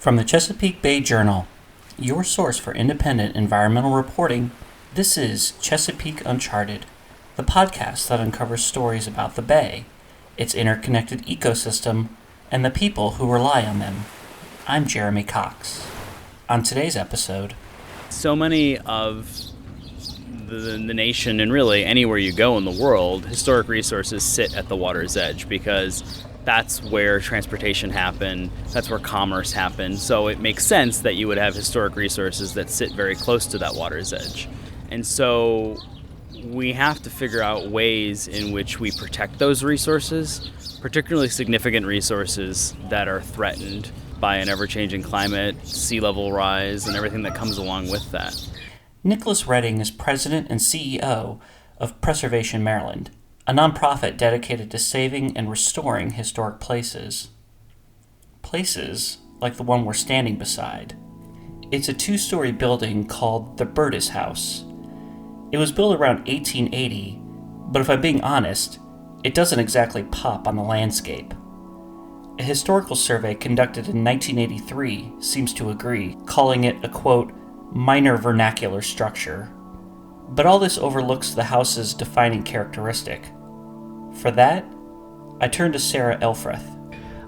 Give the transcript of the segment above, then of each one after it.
From the Chesapeake Bay Journal, your source for independent environmental reporting, this is Chesapeake Uncharted, the podcast that uncovers stories about the Bay, its interconnected ecosystem, and the people who rely on them. I'm Jeremy Cox. On today's episode, so many of the nation, and really anywhere you go in the world, historic resources sit at the water's edge because that's where transportation happened, that's where commerce happened. So it makes sense that you would have historic resources that sit very close to that water's edge. And so we have to figure out ways in which we protect those resources, particularly significant resources that are threatened by an ever-changing climate, sea level rise, and everything that comes along with that. Nicholas Redding is president and CEO of Preservation Maryland, a nonprofit dedicated to saving and restoring historic places. Places like the one we're standing beside. It's a two-story building called the Burtis House. It was built around 1880, but if I'm being honest, it doesn't exactly pop on the landscape. A historical survey conducted in 1983 seems to agree, calling it a, quote, minor vernacular structure. But all this overlooks the house's defining characteristic. For that, I turn to Sarah Elfreth.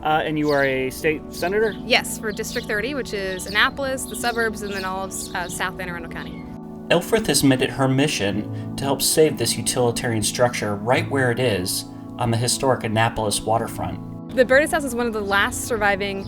And you are a state senator? Yes, for District 30, which is Annapolis, the suburbs, and then all of South Anne Arundel County. Elfreth has made it her mission to help save this utilitarian structure right where it is on the historic Annapolis waterfront. The Burtis House is one of the last surviving,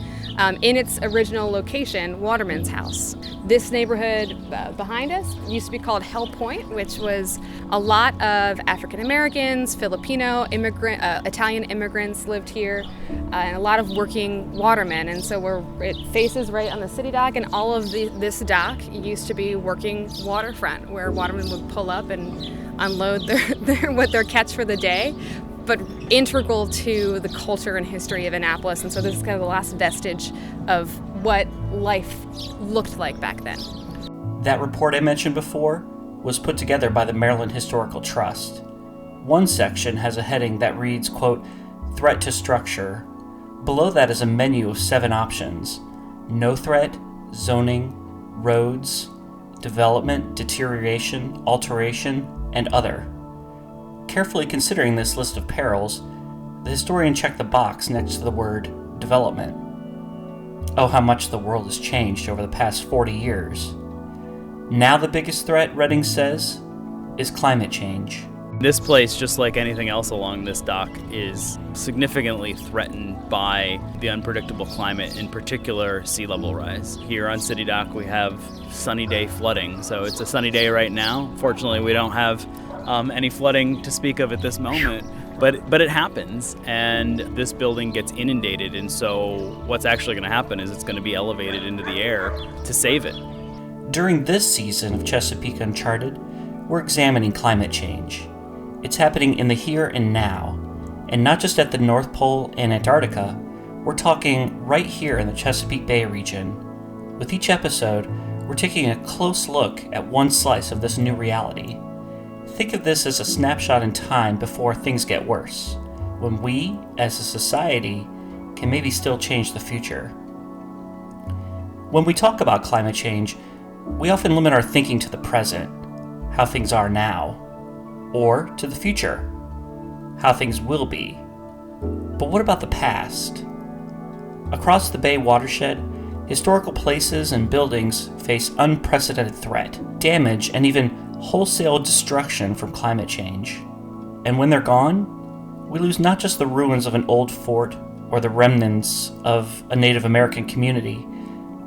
in its original location, Waterman's House. This neighborhood behind us used to be called Hell Point, which was a lot of African Americans, Filipino immigrant, Italian immigrants lived here, and a lot of working watermen. And so it faces right on the city dock, and all of this dock used to be working waterfront, where watermen would pull up and unload their catch for the day, but integral to the culture and history of Annapolis. And so this is kind of the last vestige of what life looked like back then. That report I mentioned before was put together by the Maryland Historical Trust. One section has a heading that reads, quote, threat to structure. Below that is a menu of 7 options: no threat, zoning, roads, development, deterioration, alteration, and other. Carefully considering this list of perils, the historian checked the box next to the word development. Oh, how much the world has changed over the past 40 years. Now the biggest threat, Redding says, is climate change. This place, just like anything else along this dock, is significantly threatened by the unpredictable climate, in particular sea level rise. Here on City Dock we have sunny day flooding, so it's a sunny day right now. Fortunately, we don't have any flooding to speak of at this moment, but it happens, and this building gets inundated, and so what's actually going to happen is it's going to be elevated into the air to save it. During this season of Chesapeake Uncharted, we're examining climate change. It's happening in the here and now, and not just at the North Pole and Antarctica. We're talking right here in the Chesapeake Bay region. With each episode, we're taking a close look at one slice of this new reality. Think of this as a snapshot in time before things get worse, when we, as a society, can maybe still change the future. When we talk about climate change, we often limit our thinking to the present, how things are now, or to the future, how things will be. But what about the past? Across the Bay watershed, historical places and buildings face unprecedented threat, damage, and even wholesale destruction from climate change. And when they're gone, we lose not just the ruins of an old fort or the remnants of a Native American community,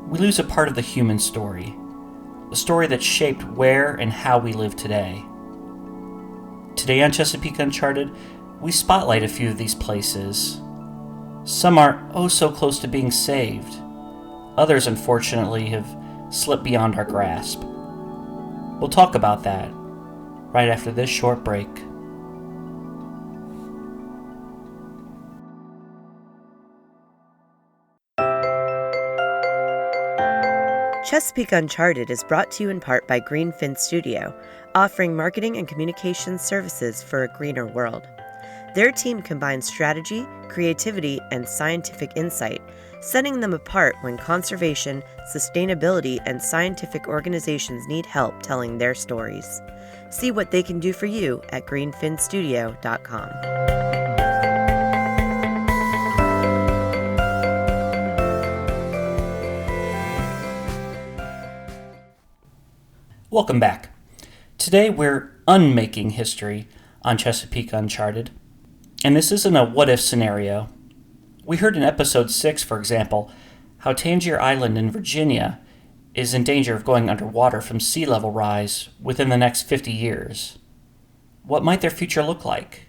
we lose a part of the human story, the story that shaped where and how we live today. Today on Chesapeake Uncharted, we spotlight a few of these places. Some are oh so close to being saved. Others, unfortunately, have slipped beyond our grasp. We'll talk about that right after this short break. Chesapeake Uncharted is brought to you in part by Greenfin Studio, offering marketing and communications services for a greener world. Their team combines strategy, creativity, and scientific insight, setting them apart when conservation, sustainability, and scientific organizations need help telling their stories. See what they can do for you at greenfinstudio.com. Welcome back. Today we're unmaking history on Chesapeake Uncharted. And this isn't a what-if scenario. We heard in episode 6, for example, how Tangier Island in Virginia is in danger of going underwater from sea level rise within the next 50 years. What might their future look like?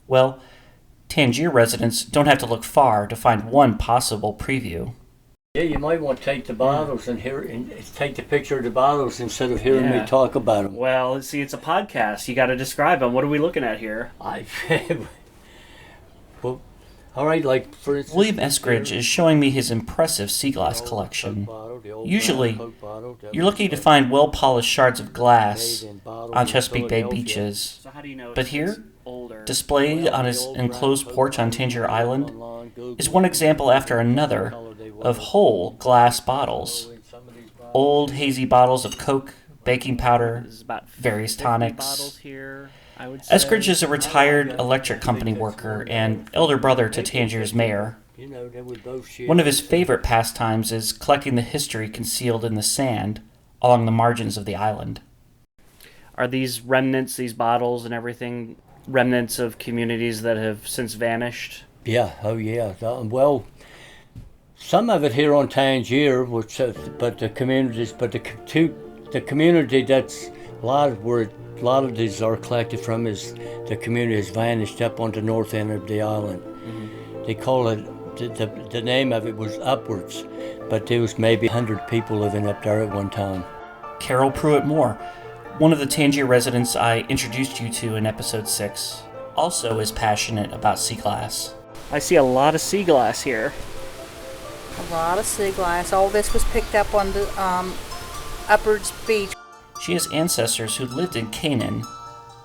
Well, Tangier residents don't have to look far to find one possible preview. Yeah, you might want to take the bottles and take the picture of the bottles instead of hearing me talk about them. Well, see, it's a podcast. You got to describe them. What are we looking at here? Well, all right, like for instance, William Eskridge is showing me his impressive sea glass collection. Usually, you're lucky to find well-polished shards of glass on Chesapeake Bay beaches. So how do you know But here, older? displayed on his enclosed porch on Tangier Island, is one example after another of whole glass bottles. Old hazy bottles of Coke, baking powder, This is about various 50 tonics. bottles here, I would say. Eskridge is a retired electric company worker and elder brother to Tangier's mayor. One of his favorite pastimes is collecting the history concealed in the sand along the margins of the island. Are these remnants, these bottles and everything, remnants of communities that have since vanished? Yeah, oh yeah. Well, some of it here on Tangier, but the communities, the community that's a lot of these are collected from is the community has vanished up on the north end of the island. Mm-hmm. They call it the name of it was Upwards, but there was maybe 100 people living up there at one time. Carol Pruitt Moore, one of the Tangier residents I introduced you to in episode 6, also is passionate about sea glass. I see a lot of sea glass here. A lot of sea glass. All this was picked up on the Upwards Beach. She has ancestors who lived in Canaan,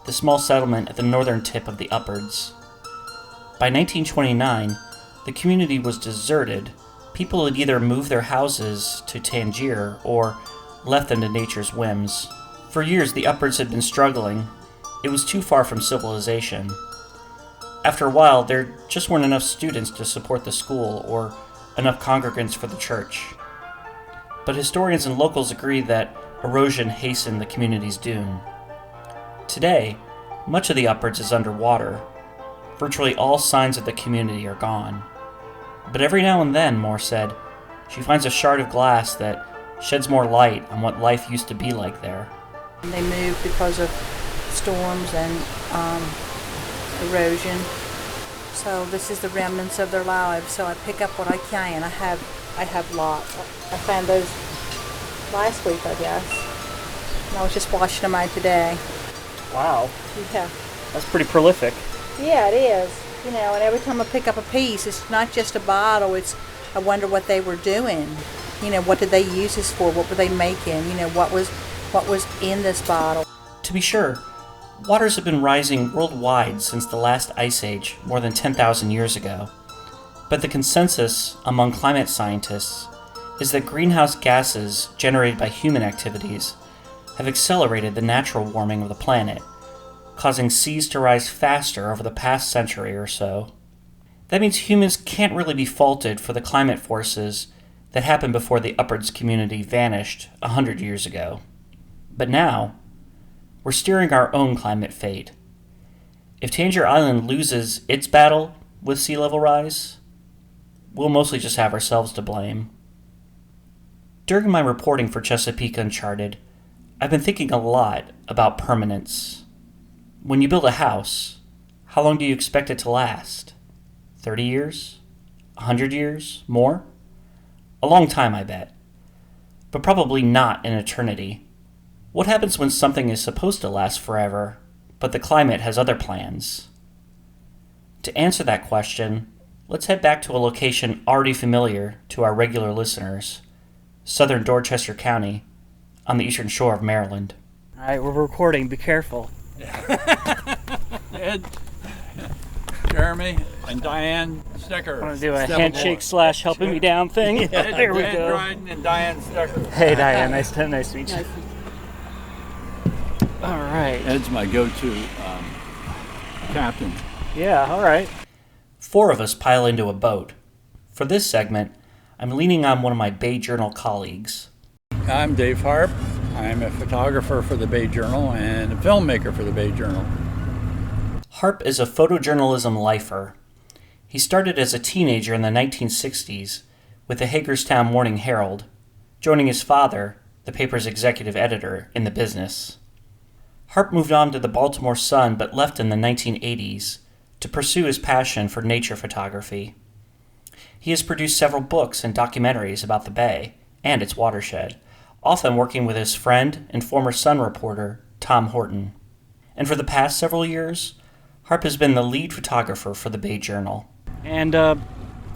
the small settlement at the northern tip of the Upwards. By 1929, the community was deserted. People had either moved their houses to Tangier or left them to nature's whims. For years, the Upwards had been struggling. It was too far from civilization. After a while, there just weren't enough students to support the school or enough congregants for the church. But historians and locals agree that erosion hastened the community's doom. Today, much of the Upwards is underwater. Virtually all signs of the community are gone. But every now and then, Moore said, she finds a shard of glass that sheds more light on what life used to be like there. They moved because of storms and erosion. So this is the remnants of their lives. So I pick up what I can. I have lots. I found those last week, I guess. And I was just washing them out today. Wow, Yeah. that's pretty prolific. Yeah, it is. You know, and every time I pick up a piece, it's not just a bottle. It's I wonder what they were doing. You know, what did they use this for? What were they making? You know, what was in this bottle? To be sure, waters have been rising worldwide since the last ice age more than 10,000 years ago. But the consensus among climate scientists is that greenhouse gases generated by human activities have accelerated the natural warming of the planet, causing seas to rise faster over the past century or so. That means humans can't really be faulted for the climate forces that happened before the Upwards community vanished 100 years ago. But now, we're steering our own climate fate. If Tangier Island loses its battle with sea level rise, we'll mostly just have ourselves to blame. During my reporting for Chesapeake Uncharted, I've been thinking a lot about permanence. When you build a house, how long do you expect it to last? 30 years? 100 years? More? A long time, I bet. But probably not an eternity. What happens when something is supposed to last forever, but the climate has other plans? To answer that question, let's head back to a location already familiar to our regular listeners, southern Dorchester County, on the eastern shore of Maryland. All right, we're recording. Be careful. Jeremy and Diane Stecker. Want to do a handshake / helping me down thing? There we go. Dryden and Diane Stecker. Hey, Diane. Nice to meet you. All right. Ed's my go-to captain. Yeah, all right. 4 of us pile into a boat. For this segment, I'm leaning on one of my Bay Journal colleagues. I'm Dave Harp. I'm a photographer for the Bay Journal and a filmmaker for the Bay Journal. Harp is a photojournalism lifer. He started as a teenager in the 1960s with the Hagerstown Morning Herald, joining his father, the paper's executive editor, in the business. Harp moved on to the Baltimore Sun but left in the 1980s to pursue his passion for nature photography. He has produced several books and documentaries about the Bay and its watershed, often working with his friend and former Sun reporter, Tom Horton. And for the past several years, Harp has been the lead photographer for the Bay Journal. And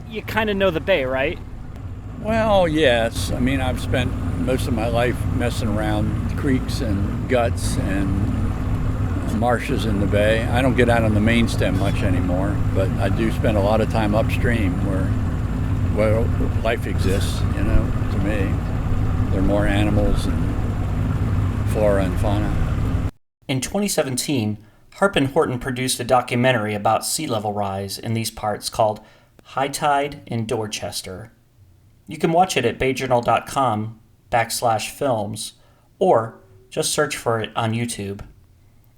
you kind of know the Bay, right? Well, yes. I mean, I've spent most of my life messing around creeks and guts and marshes in the Bay. I don't get out on the main stem much anymore, but I do spend a lot of time upstream where life exists, you know, to me. There are more animals and flora and fauna. In 2017, Harp and Horton produced a documentary about sea level rise in these parts called High Tide in Dorchester. You can watch it at bayjournal.com/films or just search for it on YouTube.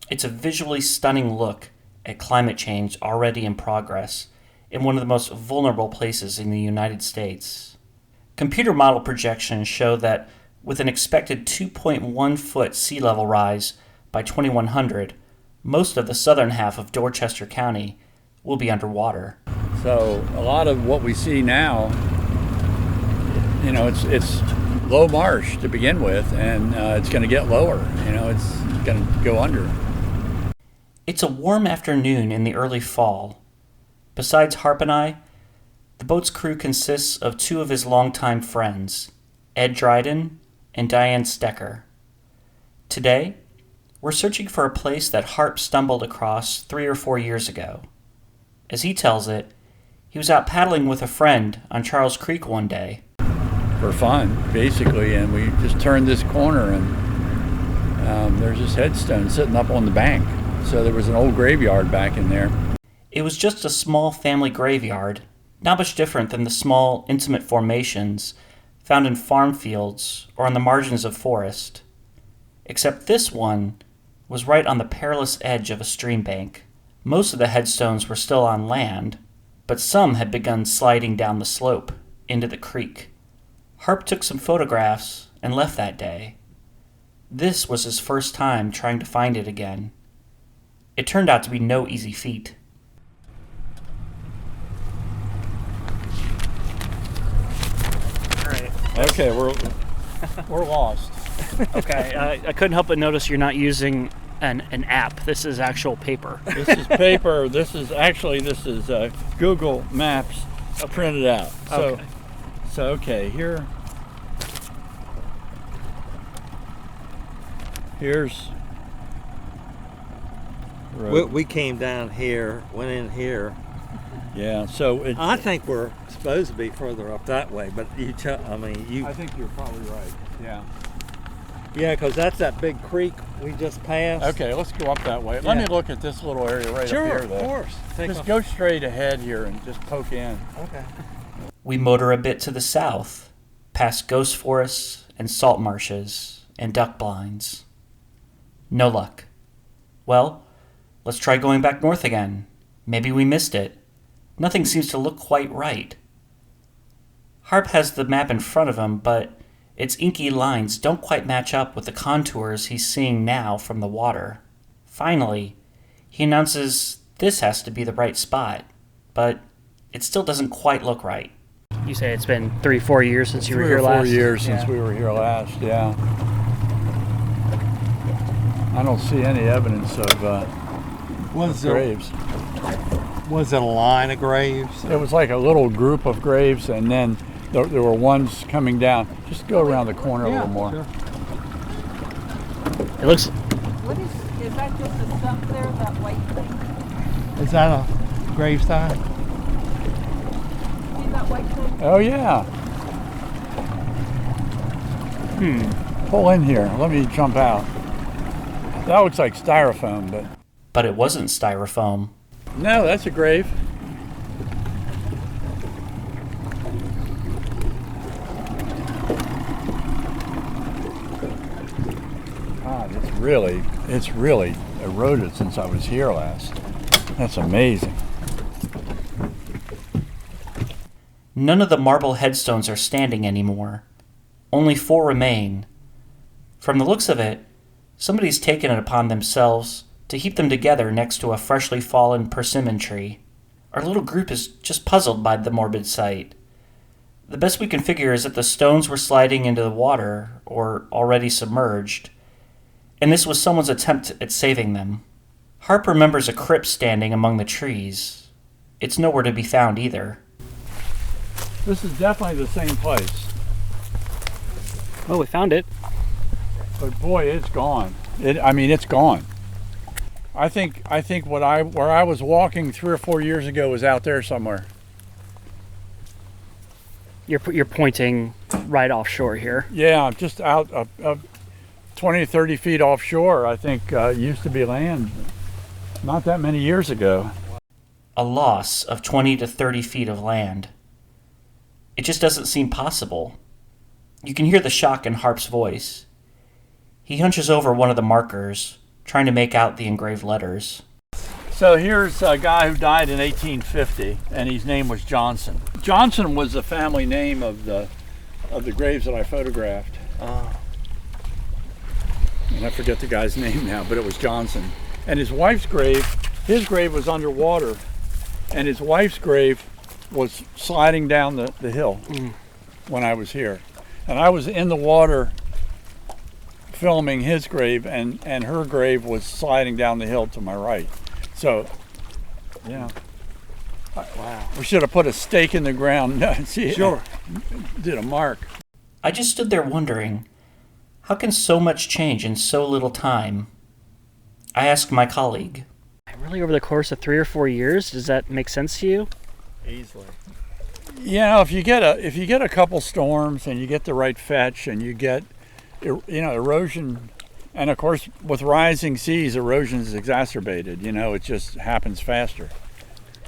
It's a visually stunning look at climate change already in progress in one of the most vulnerable places in the United States. Computer model projections show that with an expected 2.1 foot sea level rise by 2100, most of the southern half of Dorchester County will be underwater. So a lot of what we see now, you know, it's low marsh to begin with, and it's going to get lower. You know, it's going to go under. It's a warm afternoon in the early fall. Besides Harp and I, the boat's crew consists of 2 of his longtime friends, Ed Dryden and Diane Stecker. Today, we're searching for a place that Harp stumbled across 3 or 4 years ago. As he tells it, he was out paddling with a friend on Charles Creek one day. For fun, basically, and we just turned this corner and there's this headstone sitting up on the bank. So there was an old graveyard back in there. It was just a small family graveyard, not much different than the small, intimate formations found in farm fields or on the margins of forest. Except this one was right on the perilous edge of a stream bank. Most of the headstones were still on land, but some had begun sliding down the slope into the creek. Harp took some photographs and left that day. This was his first time trying to find it again. It turned out to be no easy feat. All right. Okay, we're lost. Okay, I couldn't help but notice you're not using an app. This is actual paper. This is paper. This is Google Maps printed out. Okay, here's road. We came down here, went in here. Yeah, so I think we're supposed to be further up that way, but I think you're probably right. Yeah. Yeah, because that's that big creek we just passed. Okay, let's go up that way. Let me look at this little area right up here. Sure, of course. Just go straight ahead here and just poke in. Okay. We motor a bit to the south, past ghost forests and salt marshes and duck blinds. No luck. Well, let's try going back north again. Maybe we missed it. Nothing seems to look quite right. Harp has the map in front of him, but its inky lines don't quite match up with the contours he's seeing now from the water. Finally, he announces this has to be the right spot, but it still doesn't quite look right. You say it's been 3-4 years since you were here last? 4 years since we were here last, yeah. I don't see any evidence of graves. Was it a line of graves? It was like a little group of graves, and then there were ones coming down. Just go around the corner a little more. Sure. It looks... Is that just a stump there, that white thing? Is that graveside? Oh yeah. Pull in here. Let me jump out. That looks like styrofoam, but... But it wasn't styrofoam. No, that's a grave. God, it's really eroded since I was here last. That's amazing. None of the marble headstones are standing anymore. Only 4 remain. From the looks of it, somebody's taken it upon themselves to heap them together next to a freshly fallen persimmon tree. Our little group is just puzzled by the morbid sight. The best we can figure is that the stones were sliding into the water, or already submerged, and this was someone's attempt at saving them. Harp remembers a crypt standing among the trees. It's nowhere to be found either. This is definitely the same place. Oh, we found it. But boy, it's gone. It's gone. I think where I was walking 3 or 4 years ago was out there somewhere. You're pointing right offshore here. Yeah, just out 20 to 30 feet offshore. I think used to be land not that many years ago. A loss of 20 to 30 feet of land. It just doesn't seem possible. You can hear the shock in Harp's voice. He hunches over one of the markers, trying to make out the engraved letters. So here's a guy who died in 1850, and his name was Johnson. Johnson was the family name of the graves that I photographed. Oh. And I forget the guy's name now, but it was Johnson. And his wife's grave, his grave was underwater, and his wife's grave was sliding down the hill when I was here. And I was in the water filming his grave, and her grave was sliding down the hill to my right. So, yeah. Wow. We should have put a stake in the ground. See, sure. Did a mark. I just stood there wondering, how can so much change in so little time? I asked my colleague. Really, over the course of 3 or 4 years, does that make sense to you? Easily. Yeah, if you get a couple storms and you get the right fetch and you get, erosion, and of course with rising seas, erosion is exacerbated. It just happens faster.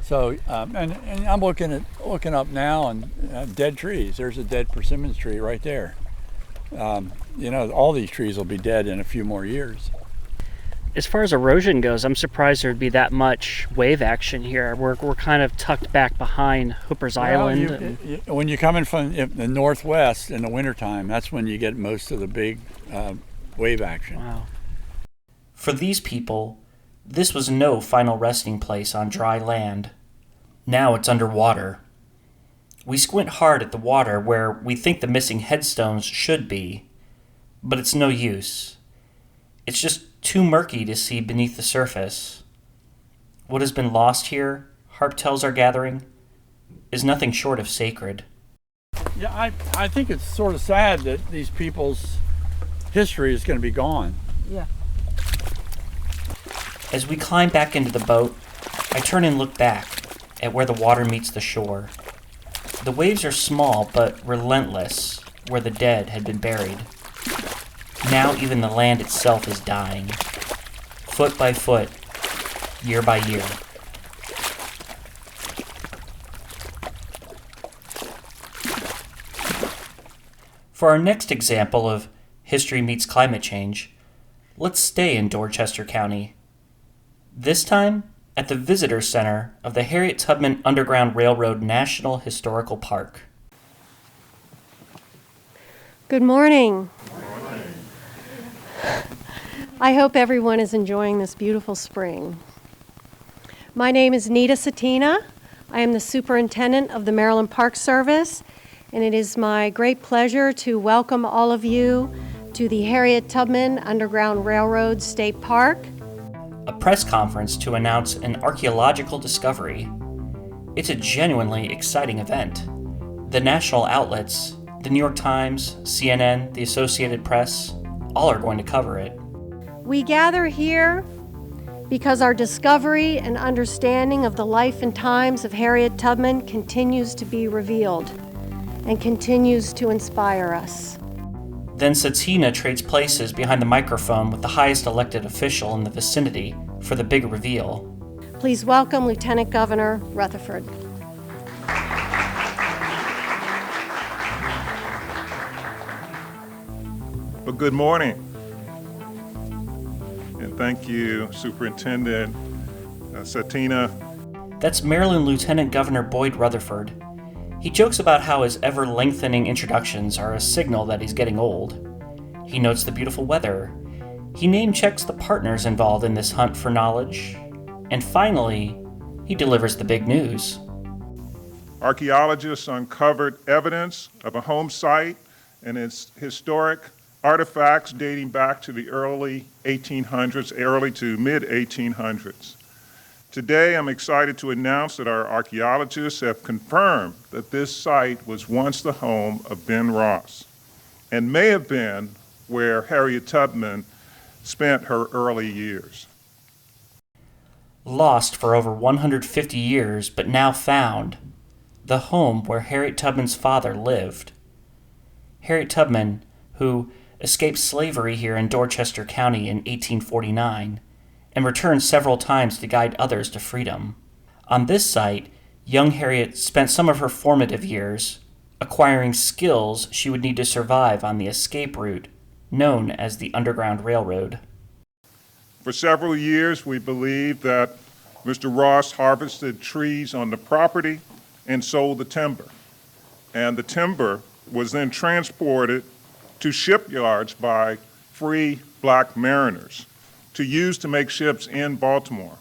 So, and I'm looking up now and dead trees. There's a dead persimmon tree right there. All these trees will be dead in a few more years. As far as erosion goes, I'm surprised there'd be that much wave action here. We're kind of tucked back behind Hooper's Island. When you're coming from the northwest in the wintertime, that's when you get most of the big wave action. Wow. For these people, this was no final resting place on dry land. Now it's underwater. We squint hard at the water where we think the missing headstones should be, but it's no use. It's just too murky to see beneath the surface. What has been lost here, Harp tells our gathering, is nothing short of sacred. Yeah, I think it's sort of sad that these people's history is going to be gone. Yeah. As we climb back into the boat, I turn and look back at where the water meets the shore. The waves are small but relentless where the dead had been buried. Now even the land itself is dying, foot by foot, year by year. For our next example of history meets climate change, let's stay in Dorchester County. This time at the Visitor Center of the Harriet Tubman Underground Railroad National Historical Park. Good morning. I hope everyone is enjoying this beautiful spring. My name is Nita Satina. I am the superintendent of the Maryland Park Service, and it is my great pleasure to welcome all of you to the Harriet Tubman Underground Railroad State Park. A press conference to announce an archaeological discovery. It's a genuinely exciting event. The national outlets, the New York Times, CNN, the Associated Press, all are going to cover it. We gather here because our discovery and understanding of the life and times of Harriet Tubman continues to be revealed and continues to inspire us. Then Satina trades places behind the microphone with the highest elected official in the vicinity for the big reveal. Please welcome Lieutenant Governor Rutherford. Well, good morning. And thank you, Superintendent Satina. That's Maryland Lieutenant Governor Boyd Rutherford. He jokes about how his ever-lengthening introductions are a signal that he's getting old. He notes the beautiful weather. He name-checks the partners involved in this hunt for knowledge. And finally, he delivers the big news. Archaeologists uncovered evidence of a home site and its historic artifacts dating back to the early 1800s, early to mid-1800s. Today, I'm excited to announce that our archaeologists have confirmed that this site was once the home of Ben Ross and may have been where Harriet Tubman spent her early years. Lost for over 150 years, but now found, the home where Harriet Tubman's father lived. Harriet Tubman, who escaped slavery here in Dorchester County in 1849, and returned several times to guide others to freedom. On this site, young Harriet spent some of her formative years acquiring skills she would need to survive on the escape route known as the Underground Railroad. For several years, we believed that Mr. Ross harvested trees on the property and sold the timber. And the timber was then transported to shipyards by free black mariners to use to make ships in Baltimore.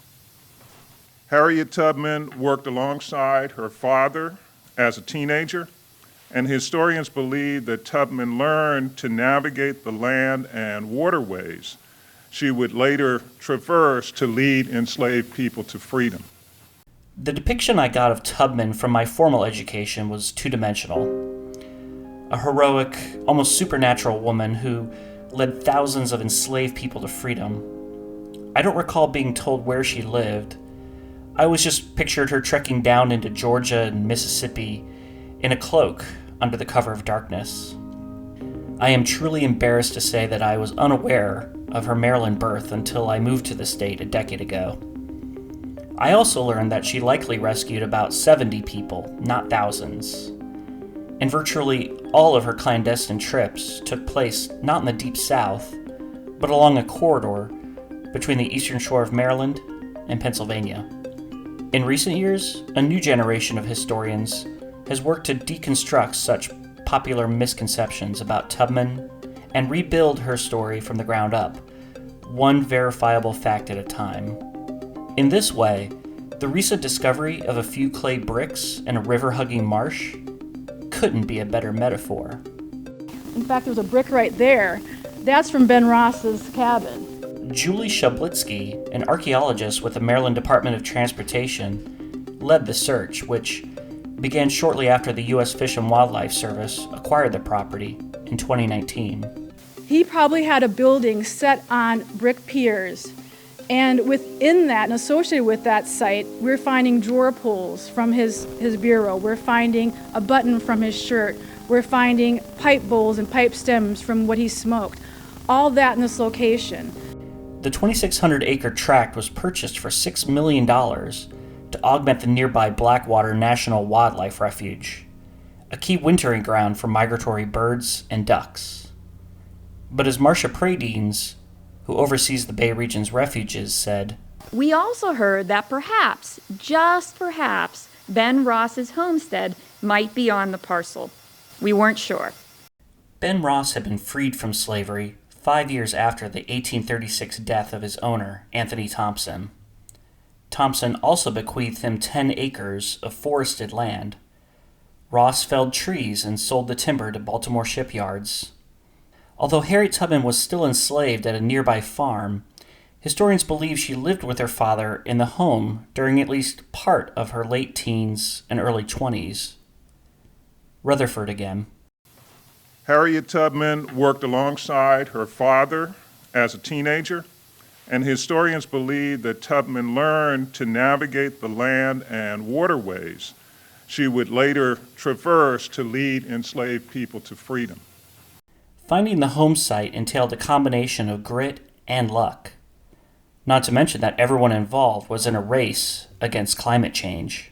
Harriet Tubman worked alongside her father as a teenager, and historians believe that Tubman learned to navigate the land and waterways she would later traverse to lead enslaved people to freedom. The depiction I got of Tubman from my formal education was two-dimensional. A heroic, almost supernatural woman who led thousands of enslaved people to freedom. I don't recall being told where she lived. I always just pictured her trekking down into Georgia and Mississippi in a cloak under the cover of darkness. I am truly embarrassed to say that I was unaware of her Maryland birth until I moved to the state a decade ago. I also learned that she likely rescued about 70 people, not thousands. And virtually all of her clandestine trips took place not in the Deep South, but along a corridor between the eastern shore of Maryland and Pennsylvania. In recent years, a new generation of historians has worked to deconstruct such popular misconceptions about Tubman and rebuild her story from the ground up, one verifiable fact at a time. In this way, the recent discovery of a few clay bricks in a river-hugging marsh couldn't be a better metaphor. In fact, there's a brick right there. That's from Ben Ross's cabin. Julie Shablitsky, an archaeologist with the Maryland Department of Transportation, led the search, which began shortly after the U.S. Fish and Wildlife Service acquired the property in 2019. He probably had a building set on brick piers, and within that and associated with that site, we're finding drawer pulls from his bureau. We're finding a button from his shirt. We're finding pipe bowls and pipe stems from what he smoked. All that in this location. The 2,600-acre tract was purchased for $6 million to augment the nearby Blackwater National Wildlife Refuge, a key wintering ground for migratory birds and ducks. But as Marcia Pradines, who oversees the Bay Region's refuges, said, "We also heard that perhaps, just perhaps, Ben Ross's homestead might be on the parcel. We weren't sure." Ben Ross had been freed from slavery 5 years after the 1836 death of his owner, Anthony Thompson. Thompson also bequeathed him 10 acres of forested land. Ross felled trees and sold the timber to Baltimore shipyards. Although Harriet Tubman was still enslaved at a nearby farm, historians believe she lived with her father in the home during at least part of her late teens and early 20s. Rutherford again. Harriet Tubman worked alongside her father as a teenager, And historians believe that Tubman learned to navigate the land and waterways she would later traverse to lead enslaved people to freedom. Finding the home site entailed a combination of grit and luck. Not to mention that everyone involved was in a race against climate change.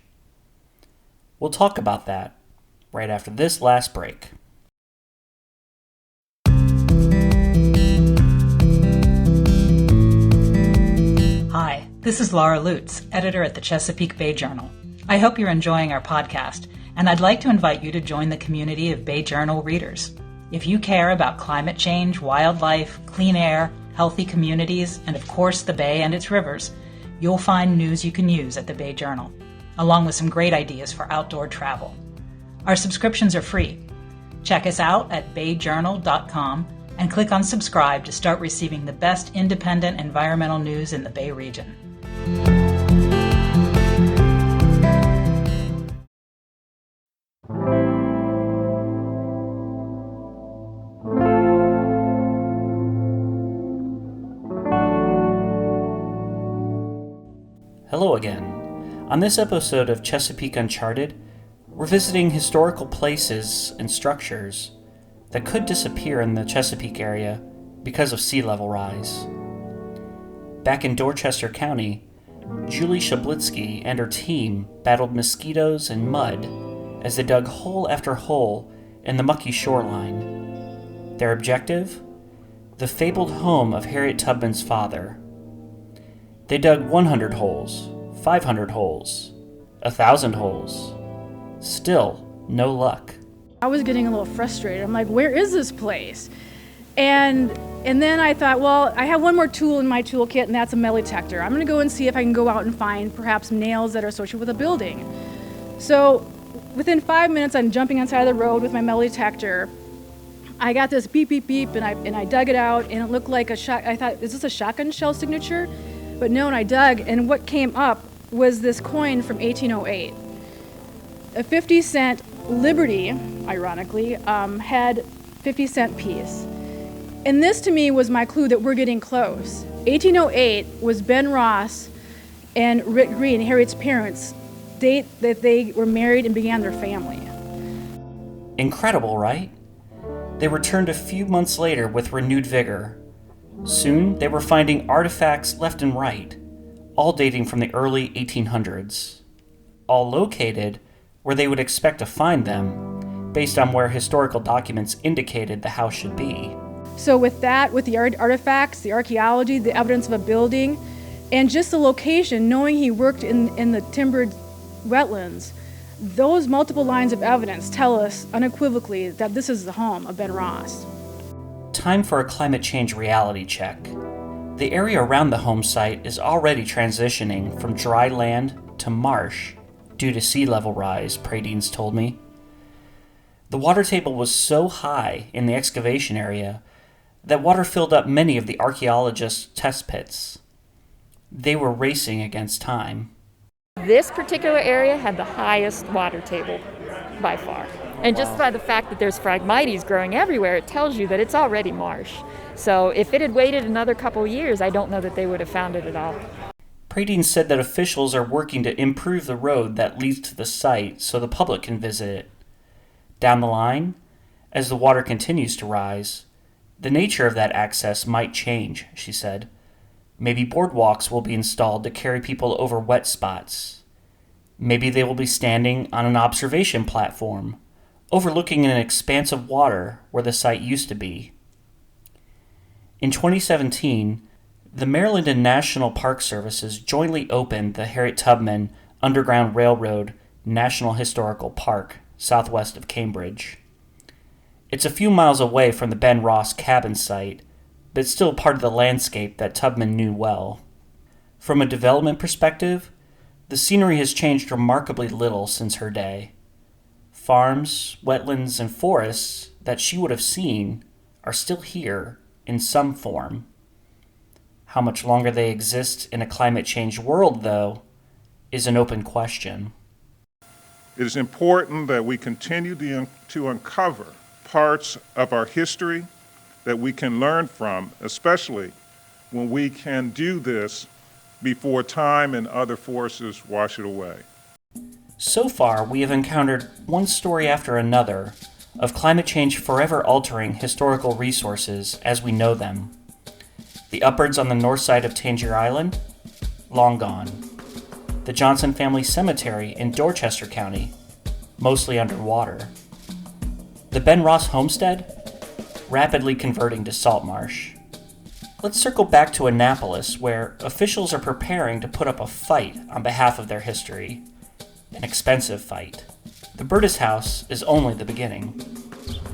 We'll talk about that right after this last break. Hi, this is Laura Lutz, editor at the Chesapeake Bay Journal. I hope you're enjoying our podcast, and I'd like to invite you to join the community of Bay Journal readers. If you care about climate change, wildlife, clean air, healthy communities, and of course the Bay and its rivers, you'll find news you can use at the Bay Journal, along with some great ideas for outdoor travel. Our subscriptions are free. Check us out at bayjournal.com and click on subscribe to start receiving the best independent environmental news in the Bay region. Hello again. On this episode of Chesapeake Uncharted, we're visiting historical places and structures that could disappear in the Chesapeake area because of sea level rise. Back in Dorchester County, Julie Shablitsky and her team battled mosquitoes and mud as they dug hole after hole in the mucky shoreline. Their objective? The fabled home of Harriet Tubman's father. They dug 100 holes, 500 holes, 1,000 holes. Still, no luck. I was getting a little frustrated. I'm like, where is this place? And then I thought, well, I have one more tool in my toolkit, and that's a metal detector. I'm going to go and see if I can go out and find perhaps nails that are associated with a building. So within 5 minutes, I'm jumping on the side of the road with my metal detector. I got this beep, beep, beep, and I dug it out, and it looked like a shot. I thought, is this a shotgun shell signature? But no, and I dug, and what came up was this coin from 1808. A 50-cent Liberty, ironically, had 50-cent piece. And this to me was my clue that we're getting close. 1808 was Ben Ross and Rick Green, Harriet's parents, date that they were married and began their family. Incredible, right? They returned a few months later with renewed vigor. Soon, they were finding artifacts left and right, all dating from the early 1800s, all located where they would expect to find them, based on where historical documents indicated the house should be. So with that, with the artifacts, the archaeology, the evidence of a building, and just the location, knowing he worked in the timbered wetlands, those multiple lines of evidence tell us unequivocally that this is the home of Ben Ross. Time for a climate change reality check. The area around the home site is already transitioning from dry land to marsh due to sea level rise, Pradines told me. The water table was so high in the excavation area that water filled up many of the archaeologists' test pits. They were racing against time. This particular area had the highest water table by far. And just by the fact that there's phragmites growing everywhere, it tells you that it's already marsh. So if it had waited another couple years, I don't know that they would have found it at all. Pradines said that officials are working to improve the road that leads to the site so the public can visit it. Down the line, as the water continues to rise, the nature of that access might change, she said. Maybe boardwalks will be installed to carry people over wet spots. Maybe they will be standing on an observation platform, overlooking an expanse of water where the site used to be. In 2017, the Maryland and National Park Services jointly opened the Harriet Tubman Underground Railroad National Historical Park, southwest of Cambridge. It's a few miles away from the Ben Ross cabin site, but still part of the landscape that Tubman knew well. From a development perspective, the scenery has changed remarkably little since her day. Farms, wetlands, and forests that she would have seen are still here in some form. How much longer they exist in a climate change world, though, is an open question. It is important that we continue to uncover parts of our history that we can learn from, especially when we can do this before time and other forces wash it away. So far, we have encountered one story after another of climate change forever altering historical resources as we know them. The upwards on the north side of Tangier Island? Long gone. The Johnson family cemetery in Dorchester County? Mostly underwater. The Ben Ross homestead? Rapidly converting to salt marsh. Let's circle back to Annapolis, where officials are preparing to put up a fight on behalf of their history. An expensive fight. The Burtis House is only the beginning.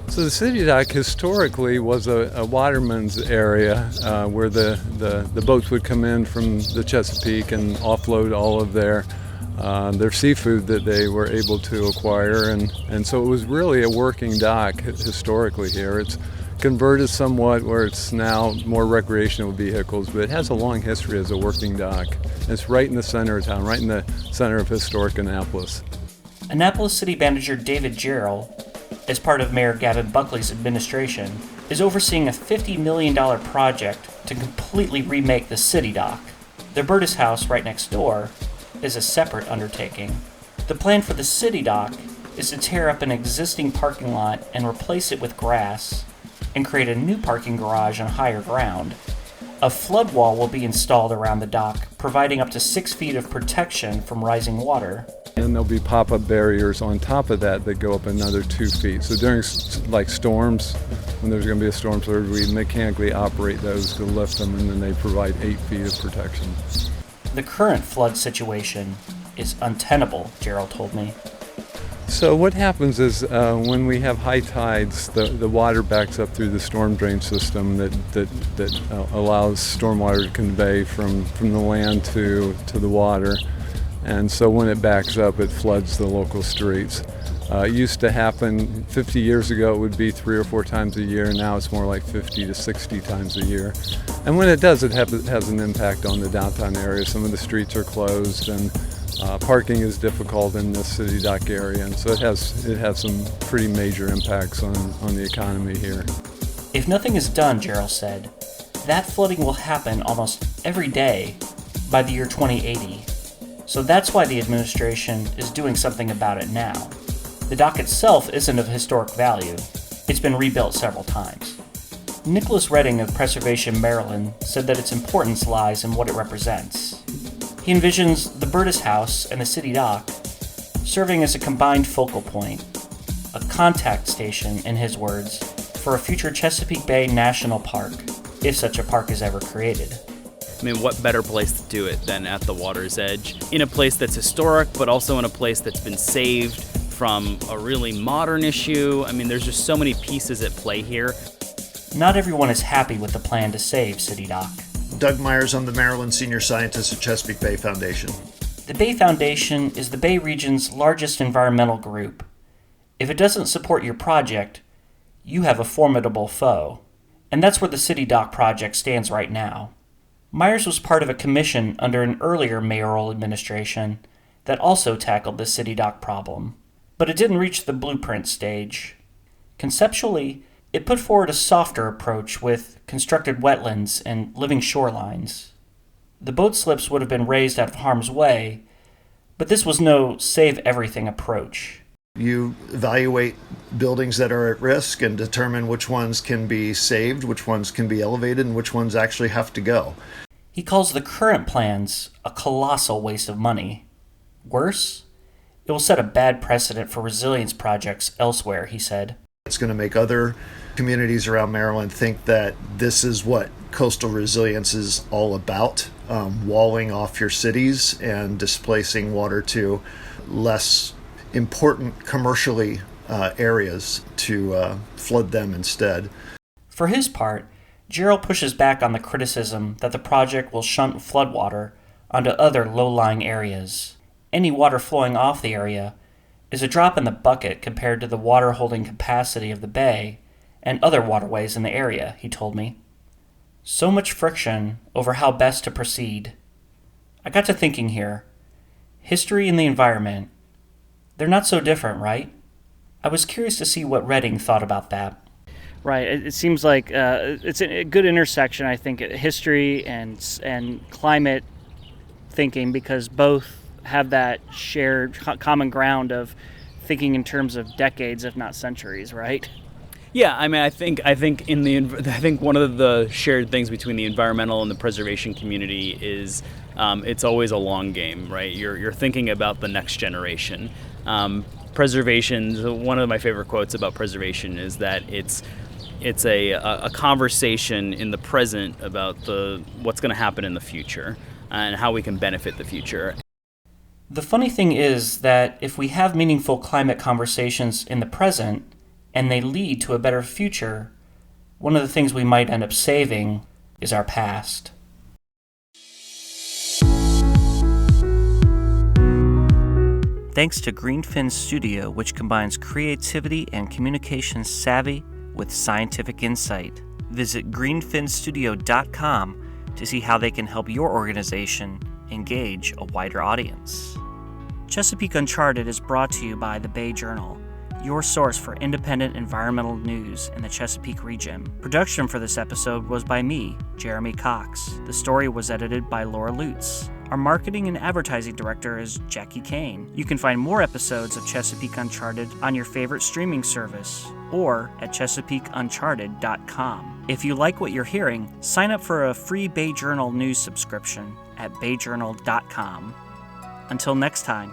So the city dock historically was a waterman's area where the boats would come in from the Chesapeake and offload all of their seafood that they were able to acquire. And so it was really a working dock historically here. It's converted somewhat where it's now more recreational vehicles, but it has a long history as a working dock. It's right in the center of town, right in the center of historic Annapolis. Annapolis City Manager David Jarrell, as part of Mayor Gavin Buckley's administration, is overseeing a $50 million project to completely remake the city dock. The Burtis House right next door is a separate undertaking. The plan for the city dock is to tear up an existing parking lot and replace it with grass and create a new parking garage on higher ground. A flood wall will be installed around the dock, providing up to 6 feet of protection from rising water. And there'll be pop-up barriers on top of that go up another 2 feet. So during storms, when there's going to be a storm surge, we mechanically operate those to lift them, and then they provide 8 feet of protection. The current flood situation is untenable, Gerald told me. So what happens is when we have high tides, the water backs up through the storm drain system that allows stormwater to convey from the land to the water. And so when it backs up, it floods the local streets. It used to happen 50 years ago, it would be 3 or 4 times a year. Now it's more like 50 to 60 times a year. And when it does, it has an impact on the downtown area. Some of the streets are closed, and parking is difficult in this city dock area. And so it has some pretty major impacts on the economy here. If nothing is done, Gerald said, that flooding will happen almost every day by the year 2080. So that's why the administration is doing something about it now. The dock itself isn't of historic value. It's been rebuilt several times. Nicholas Redding of Preservation Maryland said that its importance lies in what it represents. He envisions the Burtis House and the city dock serving as a combined focal point, a contact station, in his words, for a future Chesapeake Bay National Park, if such a park is ever created. I mean, what better place to do it than at the water's edge? In a place that's historic, but also in a place that's been saved from a really modern issue. I mean, there's just so many pieces at play here. Not everyone is happy with the plan to save City Dock. Doug Myers, I'm the Maryland Senior Scientist at Chesapeake Bay Foundation. The Bay Foundation is the Bay region's largest environmental group. If it doesn't support your project, you have a formidable foe. And that's where the City Dock project stands right now. Myers was part of a commission under an earlier mayoral administration that also tackled the city dock problem, but it didn't reach the blueprint stage. Conceptually, it put forward a softer approach with constructed wetlands and living shorelines. The boat slips would have been raised out of harm's way, but this was no save-everything approach. You evaluate buildings that are at risk and determine which ones can be saved, which ones can be elevated, and which ones actually have to go. He calls the current plans a colossal waste of money. Worse, it will set a bad precedent for resilience projects elsewhere, he said. It's going to make other communities around Maryland think that this is what coastal resilience is all about, walling off your cities and displacing water to less important commercially areas to flood them instead. For his part, Gerald pushes back on the criticism that the project will shunt floodwater onto other low-lying areas. Any water flowing off the area is a drop in the bucket compared to the water-holding capacity of the bay and other waterways in the area, he told me. So much friction over how best to proceed. I got to thinking here. History and the environment, they're not so different, right? I was curious to see what Redding thought about that. Right. It seems like it's a good intersection, I think, history and climate thinking, because both have that shared common ground of thinking in terms of decades, if not centuries, right? Yeah, I mean, I think one of the shared things between the environmental and the preservation community is it's always a long game, right? You're thinking about the next generation. Preservation. One of my favorite quotes about preservation is that it's a conversation in the present about what's going to happen in the future and how we can benefit the future. The funny thing is that if we have meaningful climate conversations in the present and they lead to a better future, one of the things we might end up saving is our past. Thanks to Greenfin Studio, which combines creativity and communication savvy with scientific insight. Visit greenfinstudio.com to see how they can help your organization engage a wider audience. Chesapeake Uncharted is brought to you by the Bay Journal, your source for independent environmental news in the Chesapeake region. Production for this episode was by me, Jeremy Cox. The story was edited by Laura Lutz. Our marketing and advertising director is Jackie Kane. You can find more episodes of Chesapeake Uncharted on your favorite streaming service or at ChesapeakeUncharted.com. If you like what you're hearing, sign up for a free Bay Journal news subscription at bayjournal.com. Until next time,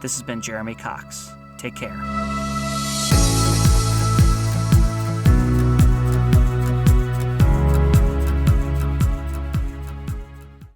this has been Jeremy Cox. Take care.